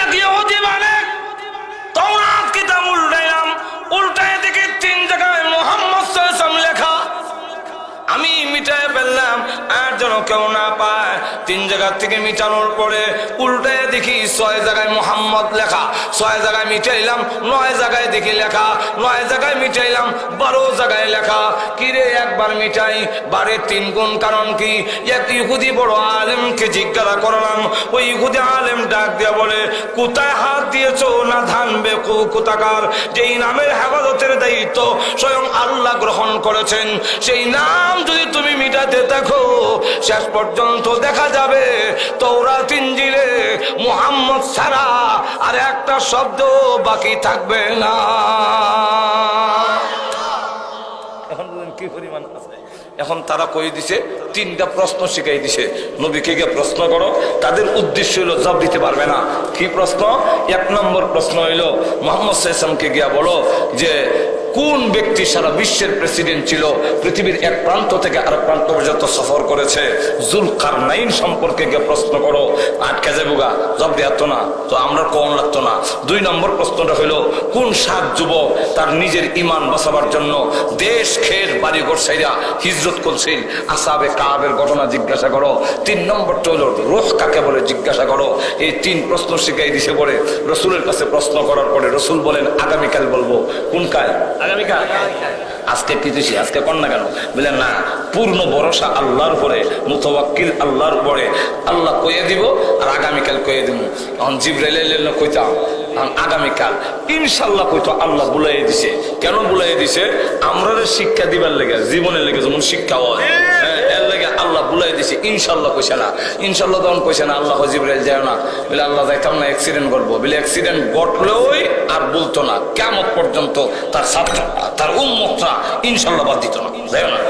এক ইহুদি মালিক তাওরাত কিতাব উল্টাইলাম, উল্টায় দেখি 3 জায়গায় মুহাম্মদ সাল্লাল্লাহু আলাইহি ওয়াসাল্লাম লেখা। আমি মিটায় ফেললাম আর যেন কেউ না পায়। 3 জায়গা থেকে মিটানোর পরে উল্টায় দেখি 6 জায়গায় মুহাম্মদ লেখা। 6 জায়গায় মিটাইলাম, 9 জায়গায় দেখি লেখা। 9 জায়গায় মিটাইলাম, 12 জায়গায় লেখা। কিরে একবার মিটাই 12 3 গুণ, কারণ কি? এক ইহুদি বড় আলেমকে জিজ্ঞাসা করলাম। ওই ইহুদি আলেম ডাক দিয়া বলে, কোথায় হাত দিয়েছো না ধানবে কোথাকার? যেই নামের হেফাজতের দায়িত্ব স্বয়ং আল্লাহ গ্রহণ করেছেন, সেই নাম যদি তুমি মিটাতে থাকো, শেষ পর্যন্ত দেখা যাবে তাওরাত ইনজিলে মুহাম্মদ ছাড়া আর একটা শব্দ বাকি থাকবে না। এখন কি পরিমাণ আছে? এখন তারা কই দিছে 3টা প্রশ্ন শিখাই দিছে, নবীকে গিয়ে প্রশ্ন করো। তাদের উদ্দেশ্য হলো জবাব দিতে পারবে না। কি প্রশ্ন? 1 নম্বর প্রশ্ন হইল মুহাম্মদ সাল্লাল্লাহু আলাইহি ওয়াসাল্লামকে গিয়া বলো যে কোন ব্যক্তি সারা বিশ্বের প্রেসিডেন্ট ছিল, পৃথিবীর এক প্রান্ত থেকে আরেক প্রান্ত পর্যন্ত সফর করেছে? জুলকারনাইন সম্পর্কে গিয়ে প্রশ্ন করো। আটকে যাবুগা, জবাব দেওয়া তো না, তো আমরা কোন লাগতো না। 2 নম্বর প্রশ্নটা হইল কোন 7 যুবক তার নিজের ঈমান বাঁচাবার জন্য দেশ খের বাড়ি ঘর ছাইরা হিজরত করছিল? আসহাবে কাবের ঘটনা জিজ্ঞাসা করো। 3 নম্বরটা হইল রূহ কাকে বলে জিজ্ঞাসা করো। এই 3 প্রশ্ন শিখাই দিছে পরে রসুলের কাছে প্রশ্ন করার পরে রসুল বলেন আগামীকাল বলবো। কোন কাল? আগামীকাল। আজকে কি দিছি? আজকে কর না কেন? বললেন না, পূর্ণ ভরসা আল্লাহর উপরে, মুতাওয়াক্কিল আল্লাহর উপরে। আল্লাহ কইয়ে দিব আর আগামীকাল কইয়ে দিব। এখন জিবরাইল কইতাম আগামীকাল, ইনশাল্লাহ কইতো আল্লাহ বুলাইয়ে দিছে। কেন বুলাইয়ে দিছে? আমরা শিক্ষা দিবার লেগে, জীবনের লেগে যেমন শিক্ষা হয়, এর লেগে আল্লাহ বুলাই দিছে। ইনশাল্লাহ কইছে না, ইনশাল্লাহ তখন কইছে না আল্লাহ জিবরাইল যায় না, বলে আল্লাহ যাইতাম না, অ্যাক্সিডেন্ট করবো। বলে অ্যাক্সিডেন্ট ঘটলেই আর বলতো না, কিয়ামত পর্যন্ত তার ছাত্ররা, তার উম্মতরা ইনশাল্লাহ বাদ দিত না, যাই না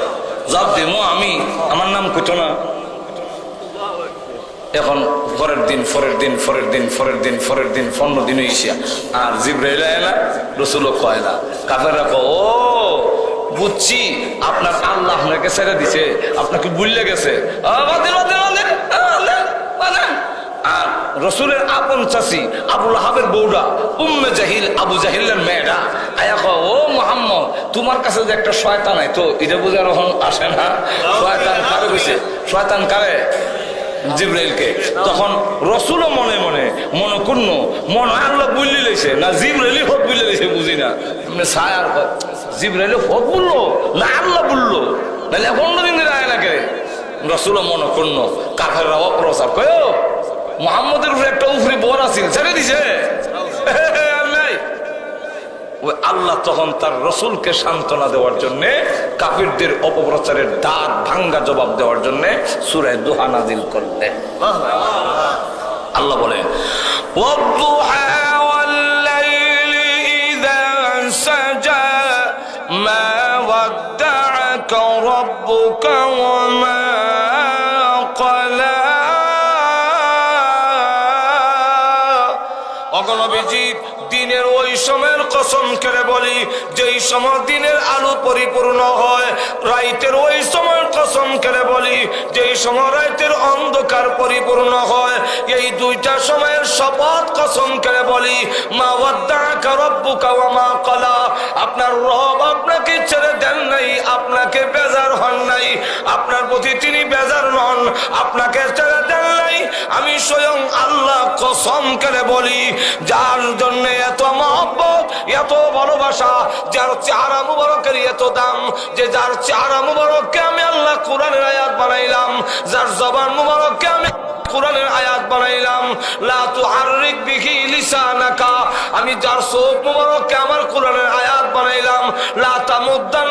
জবাব দিব আমি, আমার নাম কইতো না। এখন পরের দিন 15 দিন হইছে আর জিবরাইল আয়না, রসুলও কয় না। কাফেররা কয় ও বুঝছি, আপনার আল্লাহ আপনাকে ছেড়ে দিছে, আপনাকে ভুলে গেছে। আর রসুলের আপন চাচি আবু লাহাবের বউরা উম্মে জাহিল, আবু জাহিলের মেয়েরা আয়া কয় ও মুহাম্মদ, তোমার কাছে যে একটা শয়তান হয় তো, এটা বুঝার এখন আসে না? শয়তান কারে কইছে? শয়তান কারে? জিবরাইলকে। তখন রসুলও মনে মনে করল, মনে আল্লাহ বুঝলি লেছে না জিবরাইলই হক বুঝলে লেছে, বুঝি না। ছায়ার জিবরাইল হক বললো না আল্লাহ বললো, নাহলে 15 দিন আয় না কে? রসুলও মনে করল। কাফেররা অপ্রচার কয় মুহাম্মদের উপরে একটা উফরি বর আছিল, ছেড়ে দিছে। আল্লাহ তখন তার রসুলকে সান্ত্বনা দেওয়ার জন্য, কাফিরদের অপপ্রচারের দাঁত ভাঙ্গা জবাব দেওয়ার জন্য সূরা দুহা নাজিল করলেন। আল্লাহ বলেন ওয়াদ-দুহা ওয়াল-লাইলি ইযা সাজা মা ওয়াদ্দা'আকা রাব্বুকা ওয়া মা ক্বালা। অগণবিজি দিনের ওই সময়ের কসম করে বলি যেই সময় দিনের আলো পরিপূর্ণ হয়, রাইতের ওই সময়ের কসম করে বলি যেই সময় রাইতের অন্ধকার পরিপূর্ণ হয়, এই 2টা সময়ের শপথ কসম করে বলি মা ওয়াদ্দা'আকা রাব্বুকা ওয়া মা ক্বালা। আপনার রব আপনাকে ছেড়ে দেন নাই, আপনাকে বেজার হন নাই, আপনার প্রতি তিনি বেজার নন, আপনাকে ছেড়ে দেন নাই। আমি স্বয়ং আল্লাহ কসম করে বলি, যার জন্য এত মহব্বত, এত ভালোবাসা, যার চেহারা মুবারকের এত দাম, যে যার চেহারা মুবারককে আমি আল্লাহ কোরআনের আয়াত বানাইলাম, যার জবান মুবারককে আমি কোরআনের আয়াত বানাইলাম, লা তুহাররিক বিহি লিসানাকা, আমি যার চোখ মুবারককে আমার কোরআনের আয়াত বানাইলাম, লা তামুদ্দান